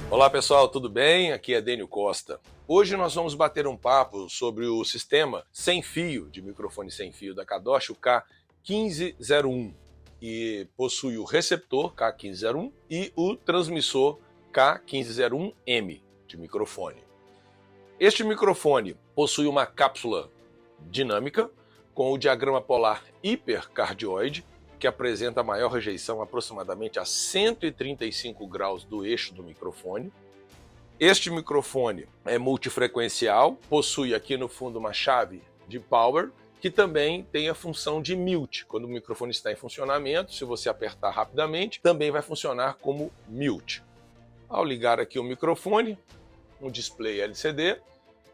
Olá pessoal, tudo bem? Aqui é Dênio Costa. Hoje nós vamos bater um papo sobre o sistema sem fio, de microfone sem fio da Kadosh, o K1501, que possui o receptor K1501 e o transmissor K1501M de microfone. Este microfone possui uma cápsula dinâmica com o diagrama polar hipercardioide, que apresenta maior rejeição aproximadamente a 135 graus do eixo do microfone. Este microfone é multifrequencial, possui aqui no fundo uma chave de power, que também tem a função de mute. Quando o microfone está em funcionamento, se você apertar rapidamente, também vai funcionar como mute. Ao ligar aqui o microfone, um display LCD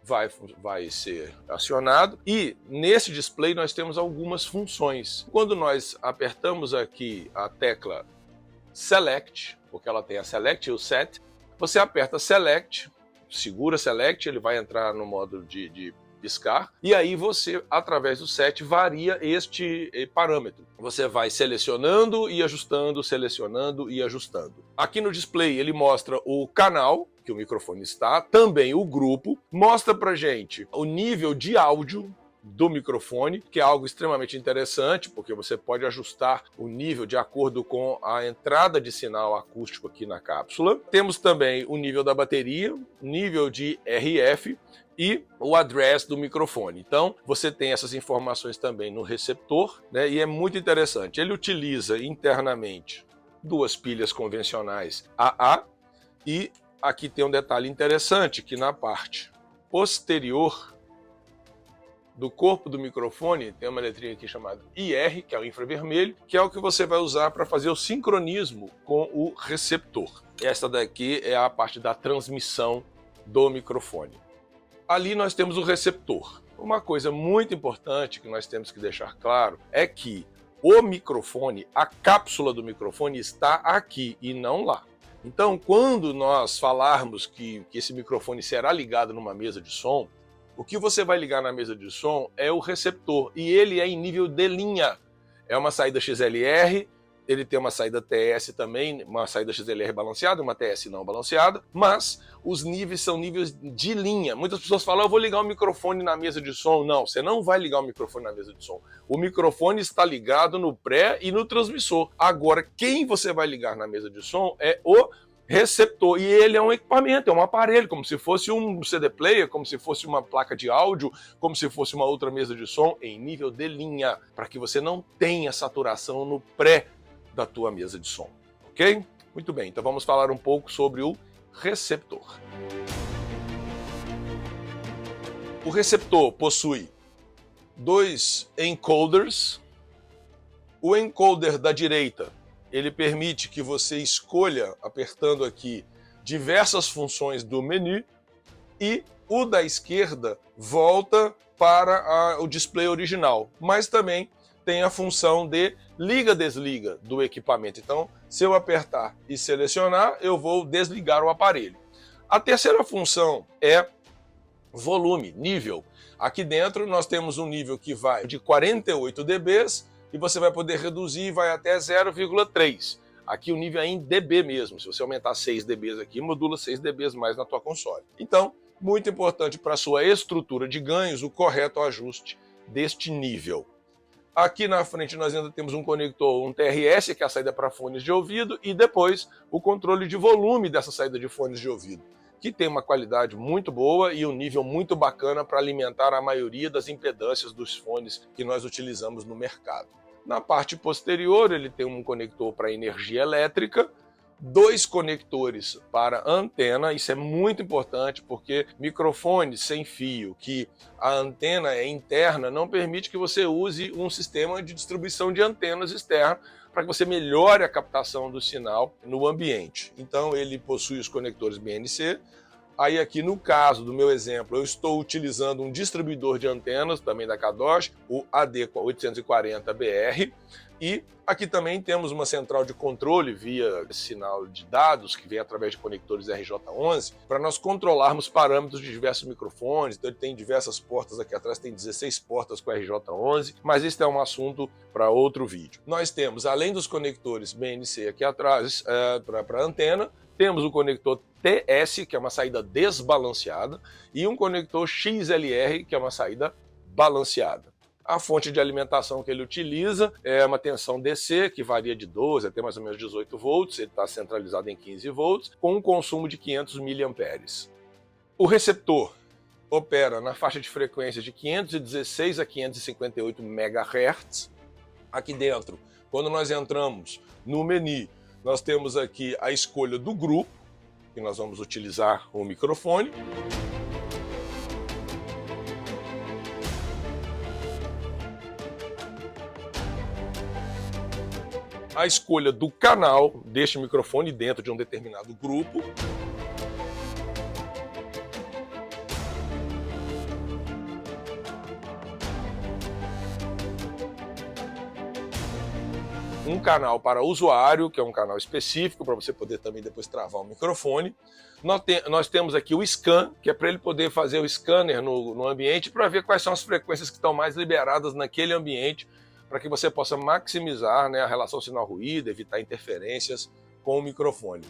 vai ser acionado e nesse display nós temos algumas funções. Quando nós apertamos aqui a tecla Select, porque ela tem a Select e o Set, você aperta Select, segura Select, ele vai entrar no modo de piscar, e aí você, através do Set, varia este parâmetro. Você vai selecionando e ajustando, selecionando e ajustando. Aqui no display ele mostra o canal que o microfone está, também o grupo, mostra pra gente o nível de áudio do microfone, que é algo extremamente interessante, porque você pode ajustar o nível de acordo com a entrada de sinal acústico aqui na cápsula. Temos também o nível da bateria, nível de RF e o address do microfone. Então, você tem essas informações também no receptor, né? E é muito interessante. Ele utiliza internamente duas pilhas convencionais AA e aqui tem um detalhe interessante, que na parte posterior do corpo do microfone tem uma letrinha aqui chamada IR, que é o infravermelho, que é o que você vai usar para fazer o sincronismo com o receptor. Essa daqui é a parte da transmissão do microfone. Ali nós temos o receptor. Uma coisa muito importante que nós temos que deixar claro é que o microfone, a cápsula do microfone está aqui e não lá. Então, quando nós falarmos que esse microfone será ligado numa mesa de som, o que você vai ligar na mesa de som é o receptor, e ele é em nível de linha. É uma saída XLR, ele tem uma saída TS também, uma saída XLR balanceada, uma TS não balanceada, mas os níveis são níveis de linha. Muitas pessoas falam, eu vou ligar o microfone na mesa de som. Não, você não vai ligar o microfone na mesa de som. O microfone está ligado no pré e no transmissor. Agora, quem você vai ligar na mesa de som é o receptor, e ele é um equipamento, é um aparelho, como se fosse um CD player, como se fosse uma placa de áudio, como se fosse uma outra mesa de som em nível de linha, para que você não tenha saturação no pré da tua mesa de som, ok? Muito bem, então vamos falar um pouco sobre o receptor. O receptor possui dois encoders. O encoder da direita, ele permite que você escolha, apertando aqui, diversas funções do menu, e o da esquerda volta para o display original, mas também tem a função de liga-desliga do equipamento. Então, se eu apertar e selecionar, eu vou desligar o aparelho. A terceira função é volume, nível. Aqui dentro nós temos um nível que vai de 48 dB e você vai poder reduzir, vai até 0,3. Aqui o nível é em dB mesmo. Se você aumentar 6 dB aqui, modula 6 dB mais na tua console. Então, muito importante para a sua estrutura de ganhos, o correto ajuste deste nível. Aqui na frente nós ainda temos um conector, um TRS, que é a saída para fones de ouvido, e depois o controle de volume dessa saída de fones de ouvido, que tem uma qualidade muito boa e um nível muito bacana para alimentar a maioria das impedâncias dos fones que nós utilizamos no mercado. Na parte posterior ele tem um conector para energia elétrica, dois conectores para antena. Isso é muito importante porque microfone sem fio, que a antena é interna, não permite que você use um sistema de distribuição de antenas externo para que você melhore a captação do sinal no ambiente. Então ele possui os conectores BNC. Aí aqui no caso do meu exemplo, eu estou utilizando um distribuidor de antenas, também da Kadosh, o AD840BR, E aqui também temos uma central de controle via sinal de dados que vem através de conectores RJ11 para nós controlarmos parâmetros de diversos microfones. Então ele tem diversas portas aqui atrás, tem 16 portas com RJ11, mas isso é um assunto para outro vídeo. Nós temos, além dos conectores BNC aqui atrás para antena, temos o conector TS, que é uma saída desbalanceada, e um conector XLR, que é uma saída balanceada. A fonte de alimentação que ele utiliza é uma tensão DC, que varia de 12 até mais ou menos 18 volts, ele está centralizado em 15 volts, com um consumo de 500 mA. O receptor opera na faixa de frequência de 516 a 558 MHz. Aqui dentro, quando nós entramos no menu, nós temos aqui a escolha do grupo, que nós vamos utilizar o microfone. A escolha do canal deste microfone dentro de um determinado grupo. Um canal para usuário, que é um canal específico para você poder também depois travar o microfone. Nós temos aqui o scan, que é para ele poder fazer o scanner no ambiente para ver quais são as frequências que estão mais liberadas naquele ambiente, para que você possa maximizar, né, a relação sinal-ruído, evitar interferências com o microfone.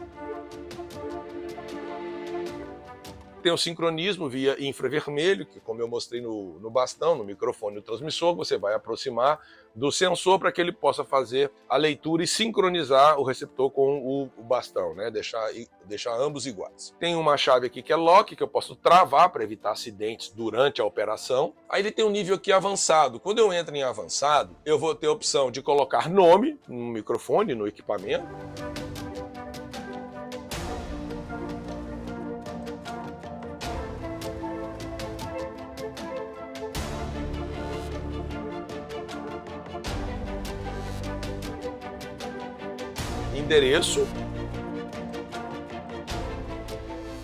Tem o sincronismo via infravermelho, que como eu mostrei no bastão, no microfone do transmissor, você vai aproximar do sensor para que ele possa fazer a leitura e sincronizar o receptor com o bastão, né? Deixar ambos iguais. Tem uma chave aqui que é lock, que eu posso travar para evitar acidentes durante a operação. Aí ele tem um nível aqui avançado. Quando eu entro em avançado, eu vou ter a opção de colocar nome no microfone, no equipamento. Endereço,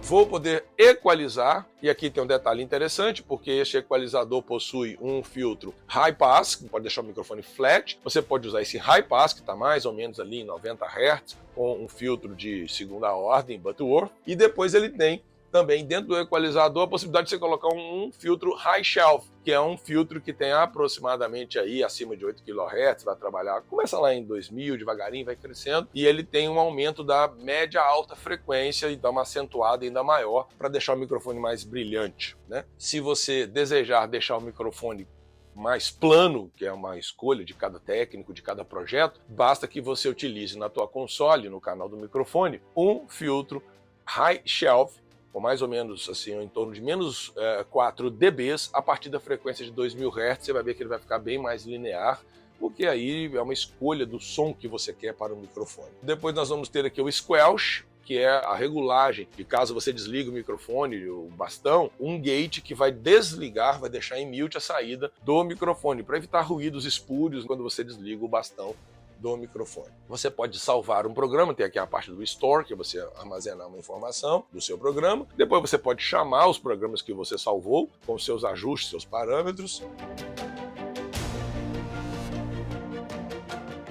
vou poder equalizar, e aqui tem um detalhe interessante, porque este equalizador possui um filtro high pass, que pode deixar o microfone flat, você pode usar esse high pass, que está mais ou menos ali em 90 Hz, com um filtro de segunda ordem, Butterworth, e depois ele tem também dentro do equalizador a possibilidade de você colocar um filtro high shelf, que é um filtro que tem aproximadamente aí acima de 8 kHz, vai trabalhar, começa lá em 2000, devagarinho, vai crescendo, e ele tem um aumento da média alta frequência e dá uma acentuada ainda maior para deixar o microfone mais brilhante, né? Se você desejar deixar o microfone mais plano, que é uma escolha de cada técnico, de cada projeto, basta que você utilize na tua console, no canal do microfone, um filtro high shelf, com mais ou menos assim, em torno de menos 4 dB, a partir da frequência de 2000 Hz, você vai ver que ele vai ficar bem mais linear, porque aí é uma escolha do som que você quer para o microfone. Depois nós vamos ter aqui o squelch, que é a regulagem, que caso você desligue o microfone, o bastão, um gate que vai desligar, vai deixar em mute a saída do microfone, para evitar ruídos espúrios quando você desliga o bastão do microfone. Você pode salvar um programa, tem aqui a parte do Store, que é você armazenar uma informação do seu programa. Depois você pode chamar os programas que você salvou, com seus ajustes, seus parâmetros.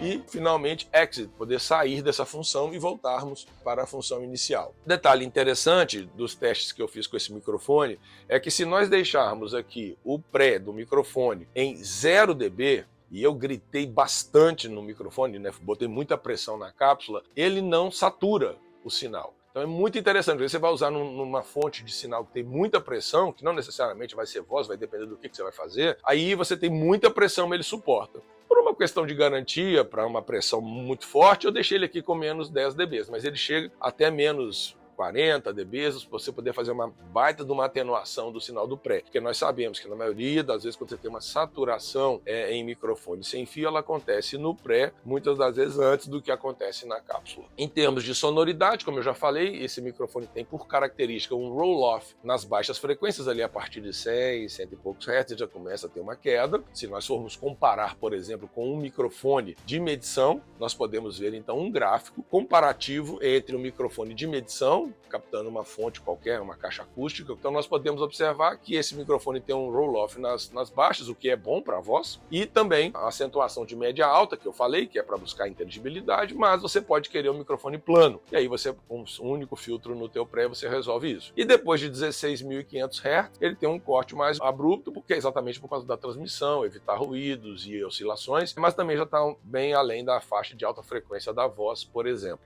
E, finalmente, Exit, poder sair dessa função e voltarmos para a função inicial. Detalhe interessante dos testes que eu fiz com esse microfone é que se nós deixarmos aqui o pré do microfone em 0 dB, e eu gritei bastante no microfone, né? Botei muita pressão na cápsula, ele não satura o sinal. Então é muito interessante. Você vai usar numa fonte de sinal que tem muita pressão, que não necessariamente vai ser voz, vai depender do que você vai fazer, aí você tem muita pressão, ele suporta. Por uma questão de garantia, para uma pressão muito forte, eu deixei ele aqui com menos 10 dB, mas ele chega até menos 40 dB, para você poder fazer uma baita de uma atenuação do sinal do pré. Porque nós sabemos que na maioria das vezes quando você tem uma saturação em microfone sem fio, ela acontece no pré, muitas das vezes antes do que acontece na cápsula. Em termos de sonoridade, como eu já falei, esse microfone tem por característica um roll-off nas baixas frequências, ali a partir de 100, 100 e poucos Hz, já começa a ter uma queda. Se nós formos comparar, por exemplo, com um microfone de medição, nós podemos ver então um gráfico comparativo entre o microfone de medição microfone, captando uma fonte qualquer, uma caixa acústica. Então nós podemos observar que esse microfone tem um roll-off nas baixas, o que é bom para a voz, e também a acentuação de média alta, que eu falei, que é para buscar inteligibilidade, mas você pode querer um microfone plano, e aí você, com um único filtro no teu pré, você resolve isso. E depois de 16.500 Hz, ele tem um corte mais abrupto, porque é exatamente por causa da transmissão, evitar ruídos e oscilações, mas também já está bem além da faixa de alta frequência da voz, por exemplo.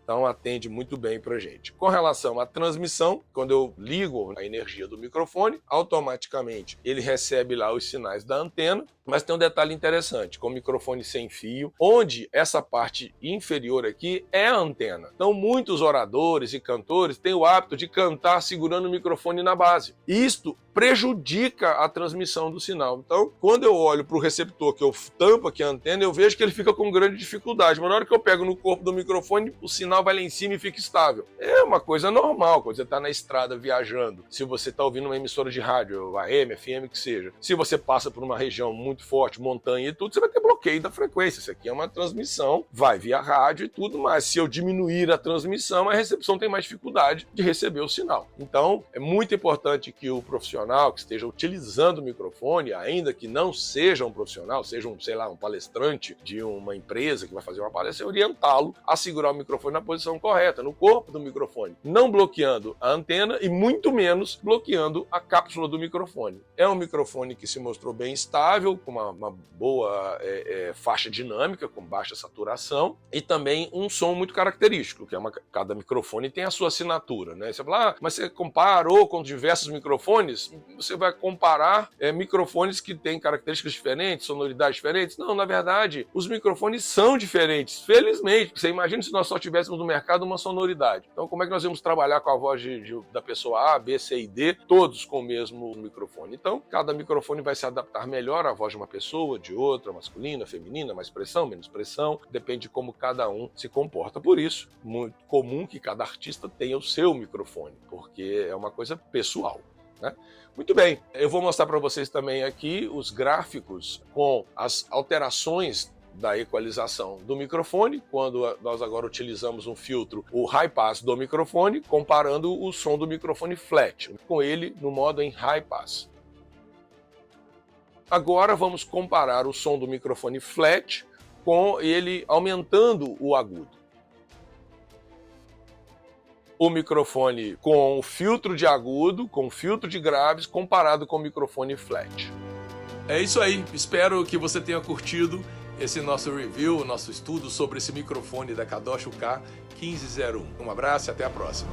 Então atende muito bem para a gente. Com relação à transmissão, quando eu ligo a energia do microfone, automaticamente ele recebe lá os sinais da antena, mas tem um detalhe interessante, com o microfone sem fio, onde essa parte inferior aqui é a antena. Então muitos oradores e cantores têm o hábito de cantar segurando o microfone na base. Isto prejudica a transmissão do sinal. Então, quando eu olho para o receptor, que eu tampo aqui a antena, eu vejo que ele fica com grande dificuldade. Mas na hora que eu pego no corpo do microfone, o sinal vai lá em cima e fica estável. É uma coisa normal quando você está na estrada viajando. Se você está ouvindo uma emissora de rádio, AM, FM, que seja. Se você passa por uma região muito forte, montanha e tudo, você vai ter bloqueio da frequência. Isso aqui é uma transmissão, vai via rádio e tudo, mas se eu diminuir a transmissão, a recepção tem mais dificuldade de receber o sinal. Então, é muito importante que o profissional que esteja utilizando o microfone, ainda que não seja um profissional, seja um palestrante de uma empresa que vai fazer uma palestra, orientá-lo a segurar o microfone na posição correta, no corpo do microfone, não bloqueando a antena e muito menos bloqueando a cápsula do microfone. É um microfone que se mostrou bem estável, com uma boa faixa dinâmica, com baixa saturação e também um som muito característico, que cada microfone tem a sua assinatura, né? Você fala, mas você comparou com diversos microfones? Você vai comparar microfones que têm características diferentes, sonoridades diferentes? Não, na verdade, os microfones são diferentes, felizmente. Você imagina se nós só tivéssemos no mercado uma sonoridade. Então, como é que nós vamos trabalhar com a voz da pessoa A, B, C e D, todos com o mesmo microfone? Então, cada microfone vai se adaptar melhor à voz de uma pessoa, de outra, masculina, feminina, mais pressão, menos pressão, depende de como cada um se comporta. Por isso, muito comum que cada artista tenha o seu microfone, porque é uma coisa pessoal, né? Muito bem, eu vou mostrar para vocês também aqui os gráficos com as alterações da equalização do microfone, quando nós agora utilizamos um filtro, o high pass do microfone, comparando o som do microfone flat, com ele no modo em high pass. Agora vamos comparar o som do microfone flat com ele aumentando o agudo. O microfone com filtro de agudo, com filtro de graves, comparado com o microfone flat. É isso aí, espero que você tenha curtido esse nosso review, nosso estudo sobre esse microfone da Kadosh K1501. Um abraço e até a próxima.